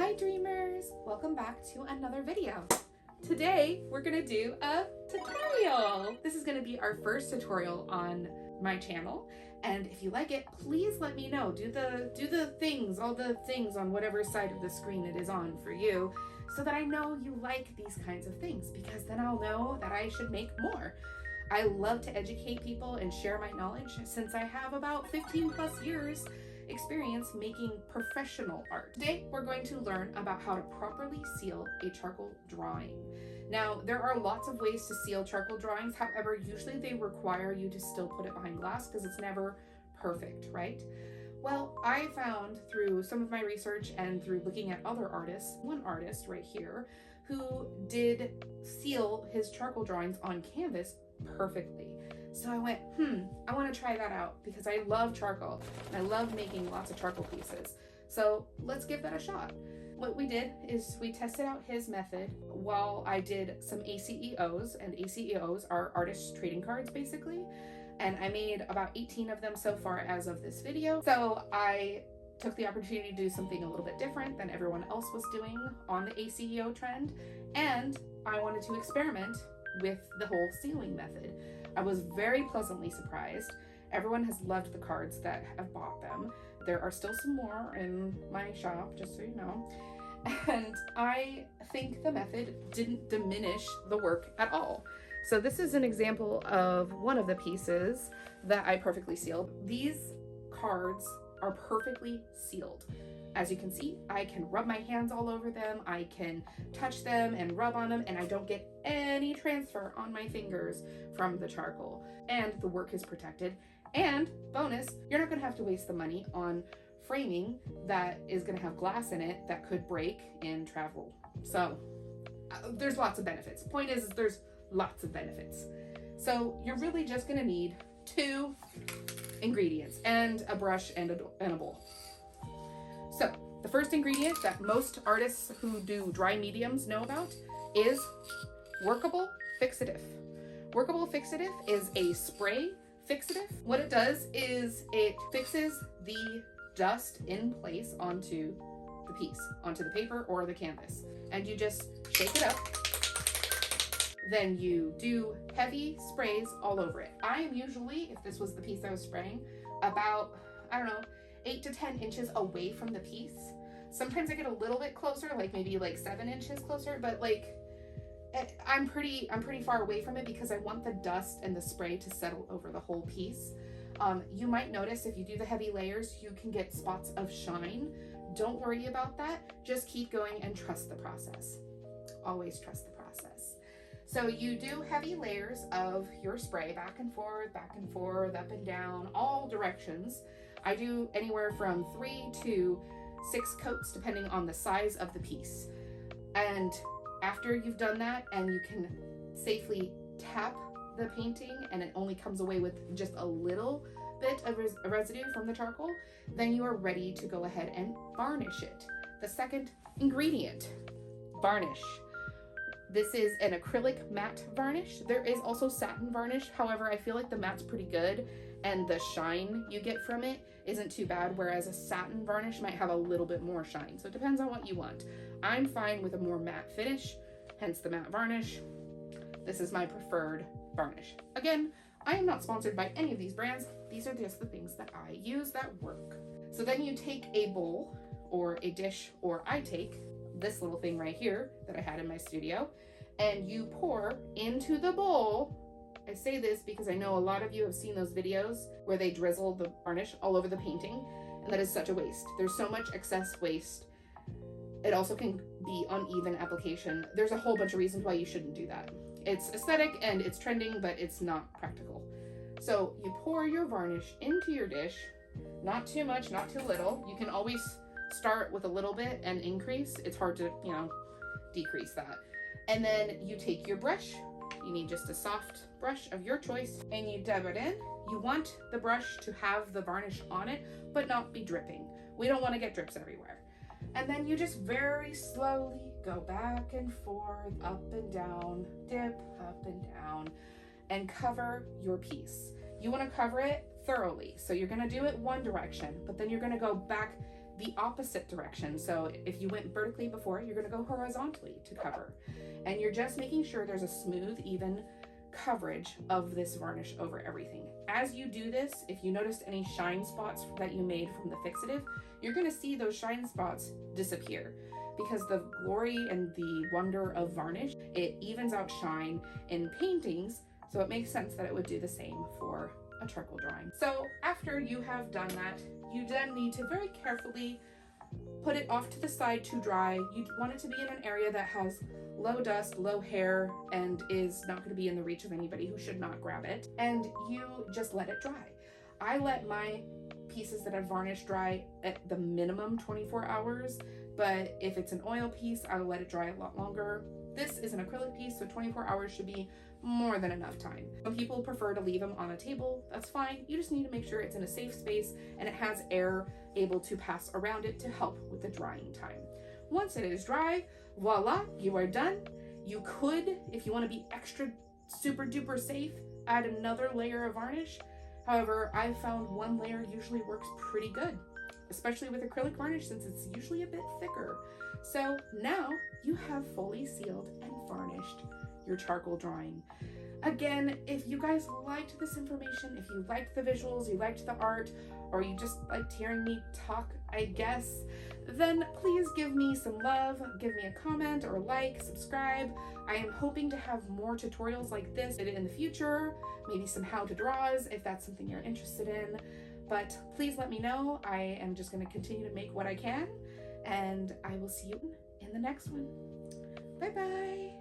Hi dreamers! Welcome back to another video. Today we're gonna do a tutorial. This is gonna be our first tutorial on my channel, and if you like it, please let me know. Do the things, all the things on whatever side of the screen it is on for you, so that I know you like these kinds of things, because then I'll know that I should make more. I love to educate people and share my knowledge since I have about 15 plus years experience making professional art. Today, we're going to learn about how to properly seal a charcoal drawing. Now, there are lots of ways to seal charcoal drawings. However, usually they require you to still put it behind glass because it's never perfect, right? Well, I found through some of my research and through looking at other artists, one artist right here, who did seal his charcoal drawings on canvas perfectly. So I went, I want to try that out because I love charcoal and I love making lots of charcoal pieces. So let's give that a shot. What we did is we tested out his method while I did some ACEOs, and ACEOs are artist trading cards basically. And I made about 18 of them so far as of this video. So I took the opportunity to do something a little bit different than everyone else was doing on the ACEO trend. And I wanted to experiment with the whole sealing method. I was very pleasantly surprised. Everyone has loved the cards that have bought them. There are still some more in my shop, just so you know. And I think the method didn't diminish the work at all. So this is an example of one of the pieces that I perfectly sealed. These cards are perfectly sealed. As you can see, I can rub my hands all over them, I can touch them and rub on them, and I don't get any transfer on my fingers from the charcoal. And the work is protected. And bonus, you're not gonna have to waste the money on framing that is gonna have glass in it that could break in travel. So there's lots of benefits. Point is, there's lots of benefits. So you're really just gonna need 2 ingredients and a brush and a bowl. So the first ingredient that most artists who do dry mediums know about is Workable Fixative. Workable Fixative is a spray fixative. What it does is it fixes the dust in place onto the piece, onto the paper or the canvas. And you just shake it up. Then you do heavy sprays all over it. I am usually, if this was the piece I was spraying, about, 8 to 10 inches away from the piece. Sometimes I get a little bit closer, like maybe like 7 inches closer, but like I'm pretty far away from it because I want the dust and the spray to settle over the whole piece. You might notice if you do the heavy layers, you can get spots of shine. Don't worry about that. Just keep going and trust the process. Always trust the process. So you do heavy layers of your spray back and forth, up and down, all directions. I do anywhere from 3 to 6 coats depending on the size of the piece. And after you've done that and you can safely tap the painting and it only comes away with just a little bit of residue from the charcoal, then you are ready to go ahead and varnish it. The second ingredient, varnish. This is an acrylic matte varnish. There is also satin varnish. However, I feel like the matte's pretty good and the shine you get from it isn't too bad, whereas a satin varnish might have a little bit more shine. So it depends on what you want. I'm fine with a more matte finish, hence the matte varnish. This is my preferred varnish. Again, I am not sponsored by any of these brands. These are just the things that I use that work. So then you take a bowl or a dish, or I take this little thing right here that I had in my studio, and you pour into the bowl. I say this because I know a lot of you have seen those videos where they drizzle the varnish all over the painting, and that is such a waste. There's so much excess waste. It also can be uneven application. There's a whole bunch of reasons why you shouldn't do that. It's aesthetic and it's trending, but it's not practical. So you pour your varnish into your dish, not too much, not too little. You can always start with a little bit and increase. It's hard to, decrease that. And then you take your brush. You need just a soft brush of your choice and you dab it in. You want the brush to have the varnish on it, but not be dripping. We don't want to get drips everywhere. And then you just very slowly go back and forth, up and down, dip, up and down, and cover your piece. You want to cover it thoroughly. So you're going to do it one direction, but then you're going to go back the opposite direction. So if you went vertically before, you're going to go horizontally to cover. And you're just making sure there's a smooth, even coverage of this varnish over everything. As you do this, if you noticed any shine spots that you made from the fixative, you're going to see those shine spots disappear, because the glory and the wonder of varnish, it evens out shine in paintings, so it makes sense that it would do the same for a charcoal drawing. So after you have done that, you then need to very carefully put it off to the side to dry. You want it to be in an area that has low dust, low hair, and is not going to be in the reach of anybody who should not grab it. And you just let it dry. I let my pieces that I've varnished dry at the minimum 24 hours, but if it's an oil piece, I'll let it dry a lot longer. This is an acrylic piece, so 24 hours should be more than enough time. Some people prefer to leave them on a table. That's fine. You just need to make sure it's in a safe space and it has air able to pass around it to help with the drying time. Once it is dry, voila, you are done. You could, if you want to be extra super duper safe, add another layer of varnish. However, I've found one layer usually works pretty good, especially with acrylic varnish since it's usually a bit thicker. So now you have fully sealed and varnished your charcoal drawing. Again, if you guys liked this information, if you liked the visuals, you liked the art, or you just liked hearing me talk, I guess, then please give me some love, give me a comment or like, subscribe. I am hoping to have more tutorials like this in the future, maybe some how to draws if that's something you're interested in. But please let me know. I am just going to continue to make what I can, and I will see you in the next one. Bye bye.